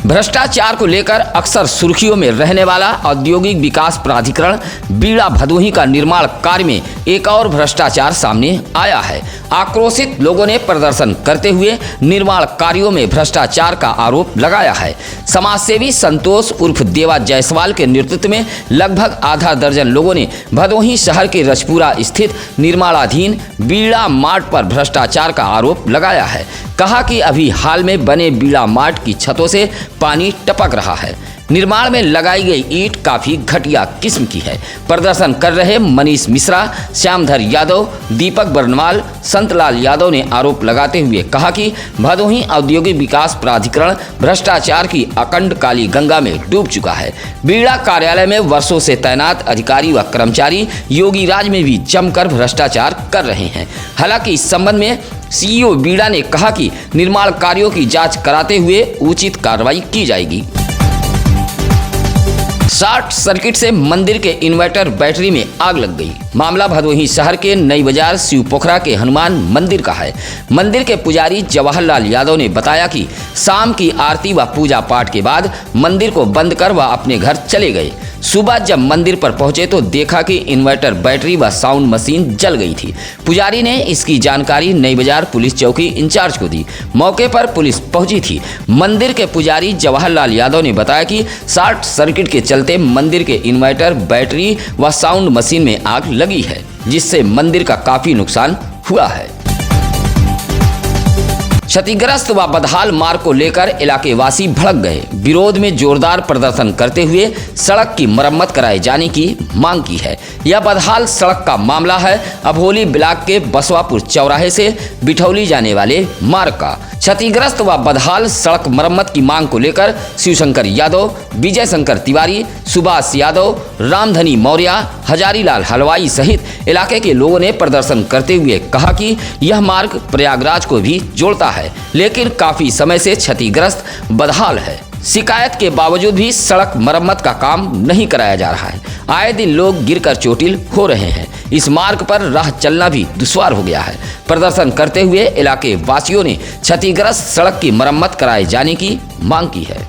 भ्रष्टाचार को लेकर अक्सर सुर्खियों में रहने वाला औद्योगिक विकास प्राधिकरण बीड़ा भदोही का निर्माण कार्य में एक और भ्रष्टाचार सामने आया है। आक्रोशित लोगों ने प्रदर्शन करते हुए निर्माण कार्यों में भ्रष्टाचार का आरोप लगाया है। समाजसेवी संतोष उर्फ देवा जायसवाल के नेतृत्व में लगभग आधा दर्जन लोगों ने भदोही शहर के रजपुरा स्थित निर्माणाधीन बीड़ा मार्ट पर भ्रष्टाचार का आरोप लगाया है। कहा कि अभी हाल में बने बीड़ा मार्ट की छतों से पानी टपक रहा है। निर्माण में लगाई गई ईंट काफी घटिया किस्म की है। प्रदर्शन कर रहे मनीष मिश्रा, श्यामधर यादव, दीपक बर्नवाल, संतलाल यादव ने आरोप लगाते हुए कहा कि भदोही औद्योगिक विकास प्राधिकरण भ्रष्टाचार की अखंड काली गंगा में डूब चुका है। बीड़ा कार्यालय में वर्षों से तैनात अधिकारी व कर्मचारी योगी राज में भी जमकर भ्रष्टाचार कर रहे हैं। हालांकि इस संबंध में सीईओ बीड़ा ने कहा कि निर्माण कार्यों की जांच कराते हुए उचित कार्रवाई की जाएगी। शॉर्ट सर्किट से मंदिर के इन्वर्टर बैटरी में आग लग गई। मामला भदोही शहर के नई बाजार शिवपोखरा के हनुमान मंदिर का है। मंदिर के पुजारी जवाहरलाल यादव ने बताया कि शाम की आरती व पूजा पाठ के बाद मंदिर को बंद कर वह अपने घर चले गए। सुबह जब मंदिर पर पहुंचे तो देखा कि इन्वर्टर बैटरी व साउंड मशीन जल गई थी। पुजारी ने इसकी जानकारी नई बाजार पुलिस चौकी इंचार्ज को दी। मौके पर पुलिस पहुंची थी। मंदिर के पुजारी जवाहरलाल यादव ने बताया कि शॉर्ट सर्किट के चलते मंदिर के इन्वर्टर बैटरी व साउंड मशीन में आग लगी है, जिससे मंदिर का काफी नुकसान हुआ है। क्षतिग्रस्त व बदहाल मार्ग को लेकर इलाके वासी भड़क गए। विरोध में जोरदार प्रदर्शन करते हुए सड़क की मरम्मत कराए जाने की मांग की है। यह बदहाल सड़क का मामला है अभोली ब्लॉक के बसवापुर चौराहे से बिठौली जाने वाले मार्ग का। क्षतिग्रस्त व बदहाल सड़क मरम्मत की मांग को लेकर शिवशंकर यादव, विजय शंकर तिवारी, सुभाष यादव, रामधनी मौर्य, हजारीलाल हलवाई सहित इलाके के लोगों ने प्रदर्शन करते हुए कहा कि यह मार्ग प्रयागराज को भी जोड़ता है, लेकिन काफी समय से क्षतिग्रस्त बदहाल है। शिकायत के बावजूद भी सड़क मरम्मत का काम नहीं कराया जा रहा है। आए दिन लोग गिरकर चोटिल हो रहे हैं। इस मार्ग पर राह चलना भी दुश्वार हो गया है। प्रदर्शन करते हुए इलाके वासियों ने क्षतिग्रस्त सड़क की मरम्मत कराए जाने की मांग की है।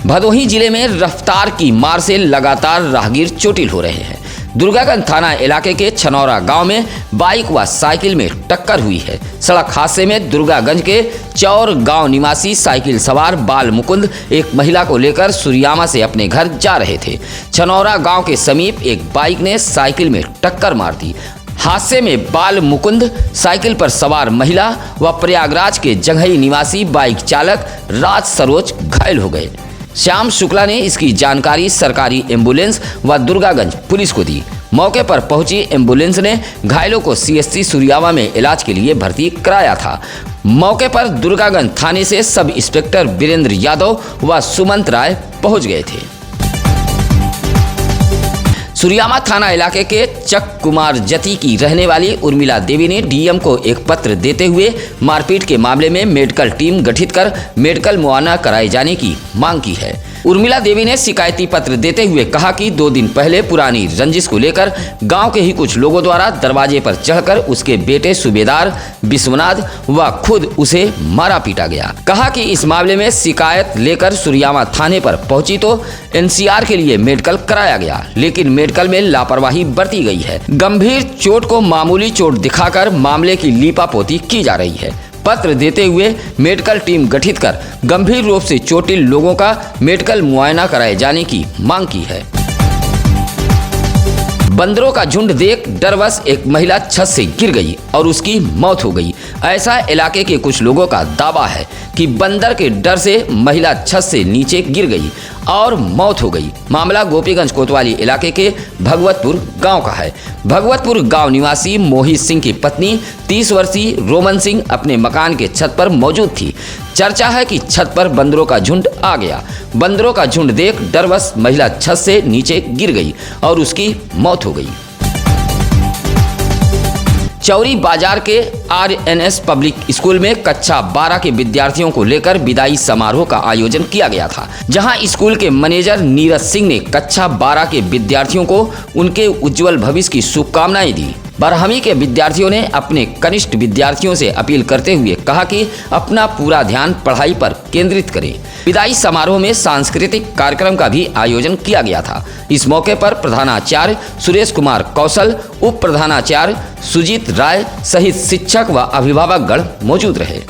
भदोही जिले में रफ्तार की मार से लगातार राहगीर चोटिल हो रहे हैं। दुर्गागंज थाना इलाके के छनौरा गांव में बाइक व साइकिल में टक्कर हुई है। सड़क हादसे में दुर्गागंज के चौर गांव निवासी साइकिल सवार बाल मुकुंद एक महिला को लेकर सुरियामा से अपने घर जा रहे थे। छनौरा गांव के समीप एक बाइक ने साइकिल में टक्कर मार दी। हादसे में बाल मुकुंद, साइकिल पर सवार महिला व प्रयागराज के जंघई निवासी बाइक चालक राज सरोज घायल हो गए। श्याम शुक्ला ने इसकी जानकारी सरकारी एम्बुलेंस व दुर्गागंज पुलिस को दी। मौके पर पहुंची एम्बुलेंस ने घायलों को सीएससी सुरियामा में इलाज के लिए भर्ती कराया था। मौके पर दुर्गागंज थाने से सब इंस्पेक्टर वीरेंद्र यादव व सुमंत राय पहुंच गए थे। सुरियामा थाना इलाके के चक कुमार जती की रहने वाली उर्मिला देवी ने डीएम को एक पत्र देते हुए मारपीट के मामले में मेडिकल टीम गठित कर मेडिकल मुआयना कराए जाने की मांग की है। उर्मिला देवी ने शिकायती पत्र देते हुए कहा कि 2 दिन पहले पुरानी रंजिश को लेकर गांव के ही कुछ लोगों द्वारा दरवाजे पर चढ़कर उसके बेटे सूबेदार विश्वनाथ व खुद उसे मारा पीटा गया। कहा कि इस मामले में शिकायत लेकर सुरियामा थाने पर पहुंची तो एनसीआर के लिए मेडिकल कराया गया, लेकिन मेडिकल में लापरवाही बरती गई है। गंभीर चोट को मामूली चोट दिखाकर मामले की लीपापोती की जा रही है। पत्र देते हुए मेडिकल टीम गठित कर गंभीर रूप से चोटिल लोगों का मेडिकल मुआयना कराए जाने की मांग की है। बंदरों का झुंड देख डरवश एक महिला छत से गिर गई और उसकी मौत हो गई। ऐसा इलाके के कुछ लोगों का दावा है कि बंदर के डर से महिला छत से नीचे गिर गई और मौत हो गई। मामला गोपीगंज कोतवाली इलाके के भगवतपुर गांव का है। भगवतपुर गांव निवासी मोहित सिंह की पत्नी 30 वर्षीय रोमन सिंह अपने मकान के छत पर मौजूद थी। चर्चा है कि छत पर बंदरों का झुंड आ गया। बंदरों का झुंड देख डरवश महिला छत से नीचे गिर गई और उसकी मौत हो गई। चौरी बाजार के RNS पब्लिक स्कूल में कक्षा 12 के विद्यार्थियों को लेकर विदाई समारोह का आयोजन किया गया था, जहां स्कूल के मैनेजर नीरज सिंह ने कक्षा 12 के विद्यार्थियों को उनके उज्जवल भविष्य की शुभकामनाएं दी। बरहमी के विद्यार्थियों ने अपने कनिष्ठ विद्यार्थियों से अपील करते हुए कहा कि अपना पूरा ध्यान पढ़ाई पर केंद्रित करें। विदाई समारोह में सांस्कृतिक कार्यक्रम का भी आयोजन किया गया था। इस मौके पर प्रधानाचार्य सुरेश कुमार कौशल, उप प्रधानाचार्य सुजीत राय सहित शिक्षक व अभिभावकगण मौजूद रहे।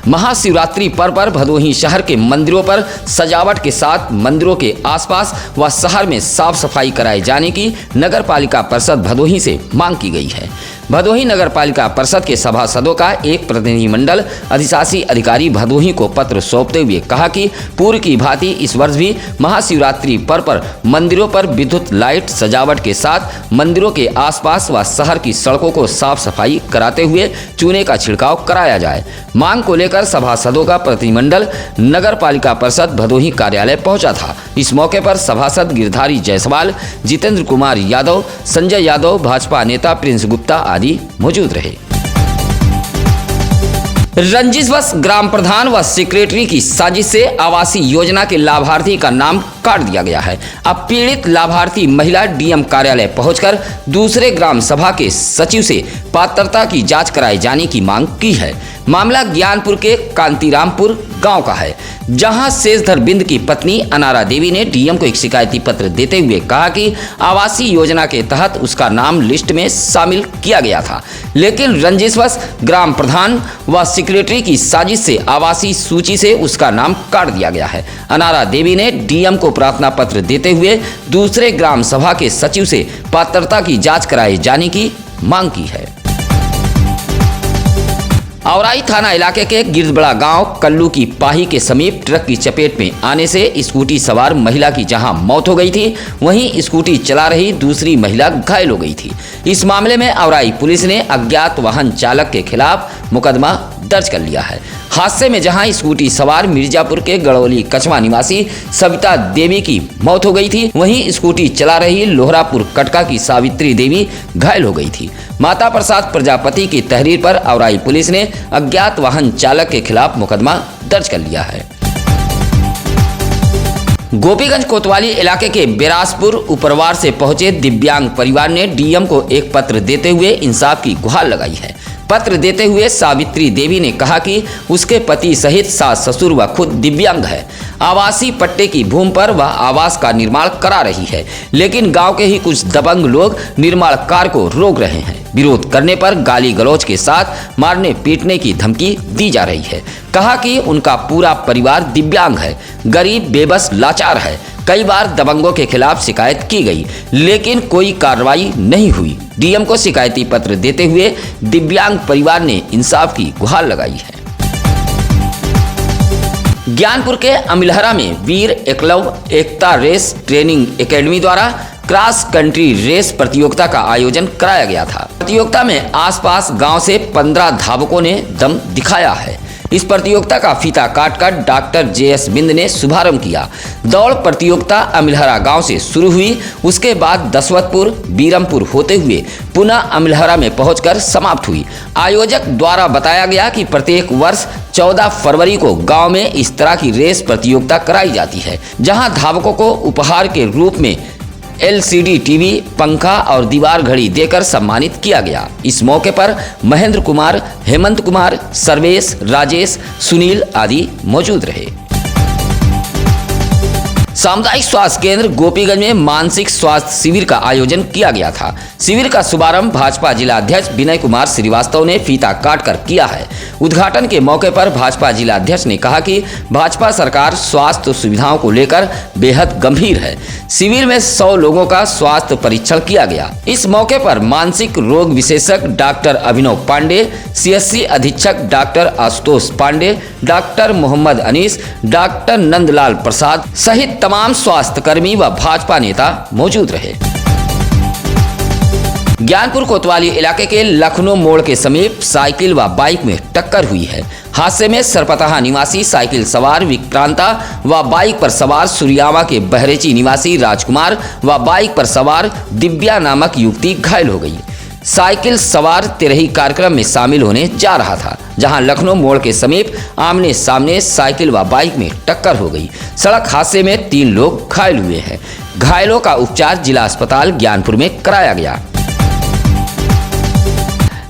महाशिवरात्रि पर्व पर भदोही शहर के मंदिरों पर सजावट के साथ मंदिरों के आसपास व शहर में साफ सफाई कराए जाने की नगर पालिका परिषद भदोही से मांग की गई है। भदोही नगर पालिका परिषद के सभासदों का एक प्रतिनिधिमंडल अधिशासी अधिकारी भदोही को पत्र सौंपते हुए कहा कि पूर्व की भांति इस वर्ष भी महाशिवरात्रि पर्व पर मंदिरों पर विद्युत लाइट सजावट के साथ मंदिरों के आसपास व शहर की सड़कों को साफ सफाई कराते हुए चूने का छिड़काव कराया जाए। मांग को लेकर सभासदों का प्रतिनिधिमंडल नगर पालिका परिषद भदोही कार्यालय पहुंचा था। इस मौके पर सभासद गिरधारी जायसवाल, जितेंद्र कुमार यादव, संजय यादव, भाजपा नेता प्रिंस गुप्ता आदि मौजूद रहे। रंजिशवश ग्राम प्रधान व सेक्रेटरी की साजिश से आवासीय योजना के लाभार्थी का नाम काट दिया गया है। अब पीड़ित लाभार्थी महिला डीएम कार्यालय पहुंचकर दूसरे ग्राम सभा के सचिव से पात्रता की जांच कराए जाने की मांग की है। मामला ज्ञानपुर के कांतिरामपुर गांव का है, जहां शेषधर बिंद की पत्नी अनारा देवी ने डीएम को एक शिकायती पत्र देते हुए कहा कि आवासीय योजना के तहत उसका नाम लिस्ट में शामिल किया गया था, लेकिन रंजिशवश ग्राम प्रधान व सेक्रेटरी की साजिश से आवासीय सूची से उसका नाम काट दिया गया है। अनारा देवी ने डीएम को प्रार्थना पत्र देते हुए दूसरे ग्राम सभा के सचिव से पात्रता की जांच कराए जाने की मांग की है। औराई थाना इलाके के गिरदबड़ा गांव कल्लू की पाही के समीप ट्रक की चपेट में आने से स्कूटी सवार महिला की जहां मौत हो गई थी, वहीं स्कूटी चला रही दूसरी महिला घायल हो गई थी। इस मामले में औराई पुलिस ने अज्ञात वाहन चालक के खिलाफ मुकदमा दर्ज कर लिया है। हादसे में जहां स्कूटी सवार मिर्जापुर के गड़ौली कचमा निवासी सविता देवी की मौत हो गई थी, वहीं स्कूटी चला रही लोहरापुर कटका की सावित्री देवी घायल हो गई थी। माता प्रसाद प्रजापति की तहरीर पर औराई पुलिस ने अज्ञात वाहन चालक के खिलाफ मुकदमा दर्ज कर लिया है। गोपीगंज कोतवाली इलाके के बेरासपुर उपरवार से पहुंचे दिव्यांग परिवार ने डीएम को एक पत्र देते हुए इंसाफ की गुहार लगाई है। पत्र देते हुए सावित्री देवी ने कहा कि उसके पति सहित सास ससुर व खुद दिव्यांग है। आवासीय पट्टे की भूमि पर वह आवास का निर्माण करा रही है, लेकिन गांव के ही कुछ दबंग लोग निर्माण कार्य को रोक रहे हैं। विरोध करने पर गाली गलौज के साथ मारने पीटने की धमकी दी जा रही है। कहा कि उनका पूरा परिवार दिव्यांग है, गरीब, बेबस, लाचार है। कई बार दबंगों के खिलाफ शिकायत की गई, लेकिन कोई कार्रवाई नहीं हुई। डीएम को शिकायती पत्र देते हुए दिव्यांग परिवार ने इंसाफ की गुहार लगाई है। ज्ञानपुर के अमिलहरा में वीर एकलव्य एकता रेस ट्रेनिंग एकेडमी द्वारा क्रॉस कंट्री रेस प्रतियोगिता का आयोजन कराया गया था। प्रतियोगिता में आसपास गांव से 15 धावकों ने दम दिखाया है। इस प्रतियोगिता का फीता काटकर डॉक्टर JS बिंद ने शुभारंभ किया। दौड़ प्रतियोगिता अमिलहरा गांव से शुरू हुई, उसके बाद दसवतपुर, बीरमपुर होते हुए पुनः अमिलहरा में पहुंचकर समाप्त हुई। आयोजक द्वारा बताया गया कि प्रत्येक वर्ष 14 फरवरी को गांव में इस तरह की रेस प्रतियोगिता कराई जाती है, जहां धावकों को उपहार के रूप में LCD टीवी, पंखा और दीवार घड़ी देकर सम्मानित किया गया। इस मौके पर महेंद्र कुमार, हेमंत कुमार, सर्वेश, राजेश, सुनील आदि मौजूद रहे। सामुदायिक स्वास्थ्य केंद्र गोपीगंज में मानसिक स्वास्थ्य शिविर का आयोजन किया गया था। शिविर का शुभारंभ भाजपा जिला अध्यक्ष विनय कुमार श्रीवास्तव ने फीता काटकर किया है। उद्घाटन के मौके पर भाजपा जिला अध्यक्ष ने कहा कि भाजपा सरकार स्वास्थ्य सुविधाओं को लेकर बेहद गंभीर है। शिविर में 100 लोगों का स्वास्थ्य परीक्षण किया गया। इस मौके पर मानसिक रोग विशेषज्ञ डॉक्टर अभिनव पांडे, CSC अधीक्षक doctor Ashutosh Pandey, doctor Mohammad Anis, doctor Nandlal Prasad सहित तमाम स्वास्थ्य कर्मी व भाजपा नेता मौजूद रहे। ज्ञानपुर कोतवाली इलाके के लखनऊ मोड़ के समीप साइकिल व बाइक में टक्कर हुई है। हादसे में सरपतहा निवासी साइकिल सवार विक्रांता व बाइक पर सवार सुरियावा के बहरेची निवासी राजकुमार व बाइक पर सवार दिव्या नामक युवती घायल हो गई। साइकिल सवार तिरही कार्यक्रम में शामिल होने जा रहा था, जहां लखनऊ मोड़ के समीप आमने सामने साइकिल व बाइक में टक्कर हो गई। सड़क हादसे में 3 लोग घायल हुए हैं। घायलों का उपचार जिला अस्पताल ज्ञानपुर में कराया गया।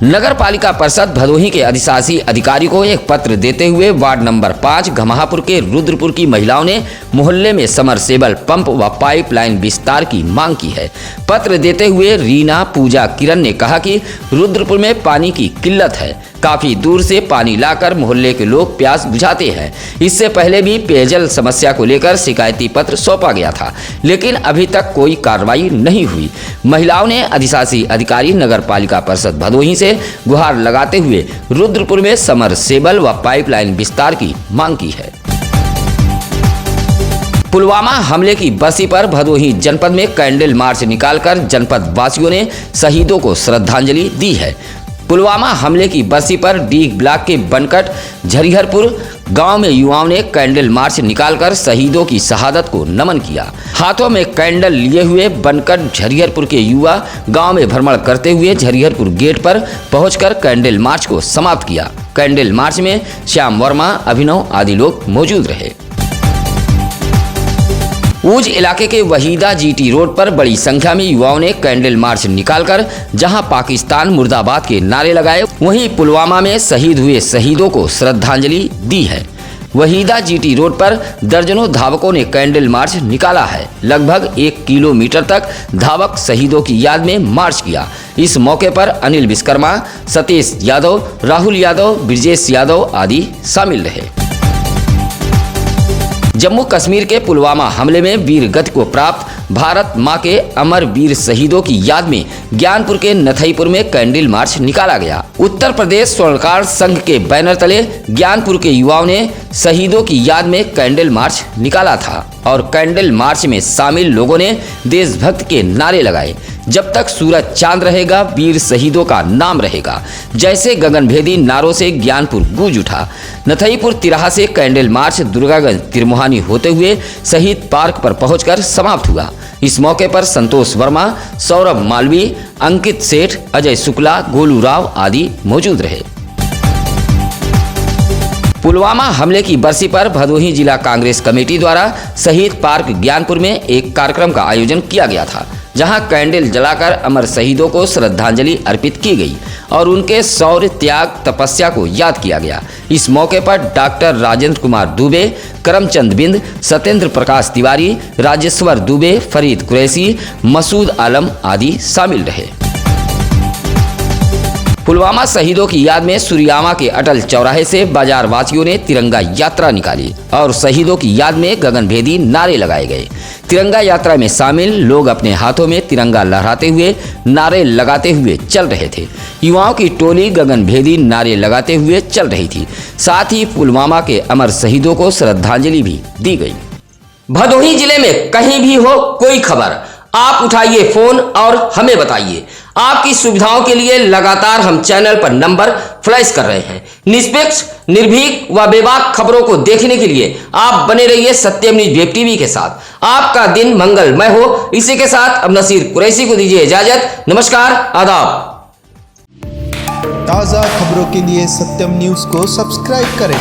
नगर पालिका परिषद भदोही के अधिशासी अधिकारी को एक पत्र देते हुए वार्ड नंबर 5 घमाहापुर के रुद्रपुर की महिलाओं ने मोहल्ले में समरसेबल पंप व पाइपलाइन विस्तार की मांग की है। पत्र देते हुए रीना पूजा किरण ने कहा कि रुद्रपुर में पानी की किल्लत है। काफी दूर से पानी लाकर मोहल्ले के लोग प्यास बुझाते हैं। इससे पहले भी पेयजल समस्या को लेकर शिकायती पत्र सौंपा गया था, लेकिन अभी तक कोई कार्रवाई नहीं हुई। महिलाओं ने अधिशासी अधिकारी नगर पालिका परिषद भदोही से गुहार लगाते हुए रुद्रपुर में समरसेबल व पाइपलाइन विस्तार की मांग की है। पुलवामा हमले की बरसी पर भदोही जनपद में कैंडल मार्च निकालकर जनपद वासियों ने शहीदों को श्रद्धांजलि दी है। पुलवामा हमले की बरसी पर डीग ब्लॉक के बनकट झरिहरपुर गांव में युवाओं ने कैंडल मार्च निकालकर शहीदों की शहादत को नमन किया। हाथों में कैंडल लिए हुए बनकट झरिहरपुर के युवा गांव में भ्रमण करते हुए झरिहरपुर गेट पर पहुंचकर कैंडल मार्च को समाप्त किया। कैंडल मार्च में श्याम वर्मा, अभिनव आदि लोग मौजूद रहे। ऊज इलाके के वहीदा जीटी रोड पर बड़ी संख्या में युवाओं ने कैंडल मार्च निकालकर जहां पाकिस्तान मुर्दाबाद के नारे लगाए, वहीं पुलवामा में शहीद हुए शहीदों को श्रद्धांजलि दी है। वहीदा जीटी रोड पर दर्जनों धावकों ने कैंडल मार्च निकाला है। लगभग 1 किलोमीटर तक धावक शहीदों की याद में मार्च किया। इस मौके पर अनिल विश्वकर्मा, सतीश यादव, राहुल यादव, ब्रिजेश यादव आदि शामिल रहे। जम्मू कश्मीर के पुलवामा हमले में वीर गति को प्राप्त भारत मां के अमर वीर शहीदों की याद में ज्ञानपुर के नथईपुर में कैंडल मार्च निकाला गया। उत्तर प्रदेश स्वर्णकार संघ के बैनर तले ज्ञानपुर के युवाओं ने शहीदों की याद में कैंडल मार्च निकाला था और कैंडल मार्च में शामिल लोगों ने देशभक्त के नारे लगाए। जब तक सूरज चांद रहेगा, वीर शहीदों का नाम रहेगा, जैसे गगनभेदी नारों से ज्ञानपुर गूंज उठा। नथईपुर तिराहा से कैंडल मार्च दुर्गागंज तिरमुहानी होते हुए शहीद पार्क पर पहुंचकर समाप्त हुआ। इस मौके पर संतोष वर्मा, सौरभ मालवी, अंकित सेठ, अजय शुक्ला, गोलू राव आदि मौजूद रहे। पुलवामा हमले की बरसी पर भदोही जिला कांग्रेस कमेटी द्वारा शहीद पार्क ज्ञानपुर में एक कार्यक्रम का आयोजन किया गया था, जहां कैंडल जलाकर अमर शहीदों को श्रद्धांजलि अर्पित की गई और उनके शौर्य, त्याग, तपस्या को याद किया गया। इस मौके पर डॉक्टर राजेंद्र कुमार दुबे, करमचंद बिंद, सत्येंद्र प्रकाश तिवारी, राजेश्वर दुबे, फरीद कुरैशी, मसूद आलम आदि शामिल रहे। पुलवामा शहीदों की याद में सूर्यामा के अटल चौराहे से बाजार वासियों ने तिरंगा यात्रा निकाली और शहीदों की याद में गगनभेदी नारे लगाए गए। तिरंगा यात्रा में शामिल लोग अपने हाथों में तिरंगा लहराते हुए नारे लगाते हुए चल रहे थे। युवाओं की टोली गगनभेदी नारे लगाते हुए चल रही थी। साथ ही पुलवामा के अमर शहीदों को श्रद्धांजलि भी दी गई। भदोही जिले में कहीं भी हो कोई खबर, आप उठाइए फोन और हमें बताइए। आपकी सुविधाओं के लिए लगातार हम चैनल पर नंबर फ्लैश कर रहे हैं। निष्पक्ष, निर्भीक व बेबाक खबरों को देखने के लिए आप बने रहिए सत्यम न्यूज वेब टीवी के साथ। आपका दिन मंगलमय हो। इसी के साथ अब नसीर कुरैशी को दीजिए इजाजत। नमस्कार, आदाब। ताज़ा खबरों के लिए सत्यम न्यूज को सब्सक्राइब करें